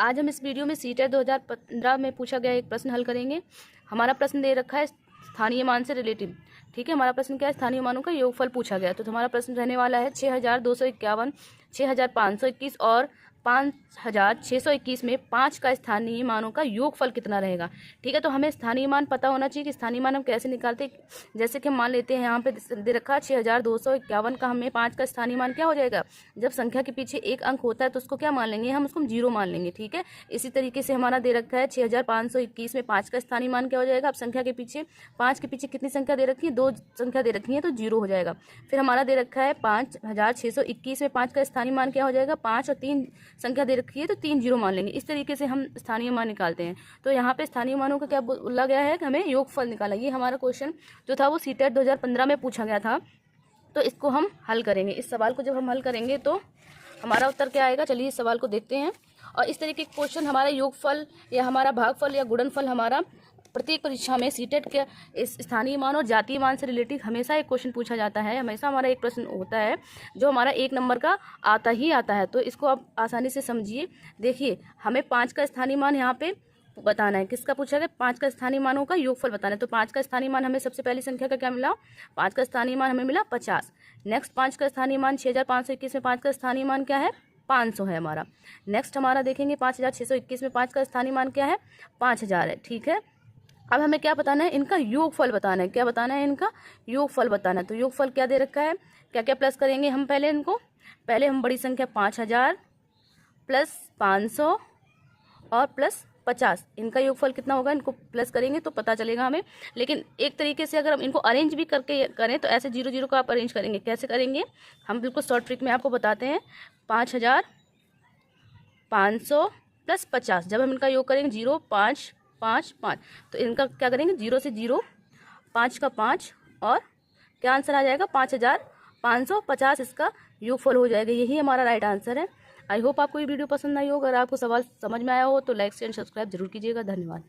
आज हम इस वीडियो में सीटेट 2015 में पूछा गया एक प्रश्न हल करेंगे। हमारा प्रश्न दे रखा है स्थानीय मान से रिलेटिव। ठीक है, हमारा प्रश्न क्या है, स्थानीय मानों का योगफल पूछा गया। तो हमारा प्रश्न रहने वाला है 6251, 6521 और 5621 में 5 का स्थानीय मानों का योगफल कितना रहेगा। ठीक है, तो हमें स्थानीय मान पता होना चाहिए कि स्थानीय मान हम कैसे निकालते हैं। जैसे कि हम मान लेते हैं यहाँ पे दे रखा है 6251 का हमें 5 का स्थानीय मान क्या हो जाएगा। जब संख्या के पीछे एक अंक होता है तो उसको क्या मान लेंगे, हम उसको 0 मान लेंगे। ठीक है, इसी तरीके से हमारा दे रखा है 6521 में 5 का स्थानीय मान क्या हो जाएगा। अब संख्या के पीछे 5 के पीछे कितनी संख्या दे रखी है, 2 संख्या दे रखी है, तो 0 हो जाएगा। फिर हमारा दे रखा है 5621 में 5 का स्थानीय मान क्या हो जाएगा, 5 और 3 संख्या दे रखी है तो 3 0 मान लेंगे। इस तरीके से हम स्थानीय मान निकालते हैं। तो यहाँ पे स्थानीय मानों का क्या बोला गया है कि हमें योगफल निकाला। ये हमारा क्वेश्चन जो था वो सीटेट 2015 में पूछा गया था। तो इसको हम हल करेंगे। इस सवाल को जब हम हल करेंगे तो हमारा उत्तर क्या आएगा, चलिए इस सवाल को देखते हैं। और इस तरीके के क्वेश्चन हमारा योगफल या हमारा भागफल या गुणनफल हमारा प्रत्येक परीक्षा में सीटेट के इस स्थानीय मान और जातीय मान से रिलेटेड हमेशा एक क्वेश्चन पूछा जाता है। हमेशा हमारा एक प्रश्न होता है जो हमारा 1 नंबर का आता ही आता है। तो इसको आप आसानी से समझिए। देखिए, हमें 5 का स्थानीय मान यहाँ पे बताना है। किसका पूछा गया, 5 का स्थानीय मानों का योगफल बताना है। तो 5 का स्थानीय मान हमें सबसे पहली संख्या का क्या मिला, 5 का स्थानीय मान हमें मिला 50। नेक्स्ट 5 का स्थानीय मान 6521 में 5 का स्थानीय मान क्या है, 500 है हमारा। नेक्स्ट हमारा देखेंगे 5621 में 5 का स्थानीय मान क्या है, 5000 है। ठीक है, अब हमें क्या बताना है, इनका योगफल बताना है। क्या बताना है, इनका योगफल बताना है। तो योगफल क्या दे रखा है, क्या क्या प्लस करेंगे हम पहले इनको। पहले हम बड़ी संख्या 5000 प्लस 500 और प्लस 50, इनका योगफल कितना होगा, इनको प्लस करेंगे तो पता चलेगा हमें। लेकिन एक तरीके से अगर हम इनको अरेंज भी करके करें तो ऐसे 0 0 को आप अरेंज करेंगे। कैसे करेंगे, हम बिल्कुल शॉर्ट ट्रिक में आपको बताते हैं। 5000 500 प्लस 50, जब हम इनका योग करेंगे 0 5 5 5, तो इनका क्या करेंगे, 0 से 0, 5 का 5 और क्या आंसर आ जाएगा, 5550 इसका योगफल हो जाएगा। यही हमारा राइट आंसर है। आई होप आपको ये वीडियो पसंद आई हो। अगर आपको सवाल समझ में आया हो तो लाइक शेयर सब्सक्राइब जरूर कीजिएगा। धन्यवाद।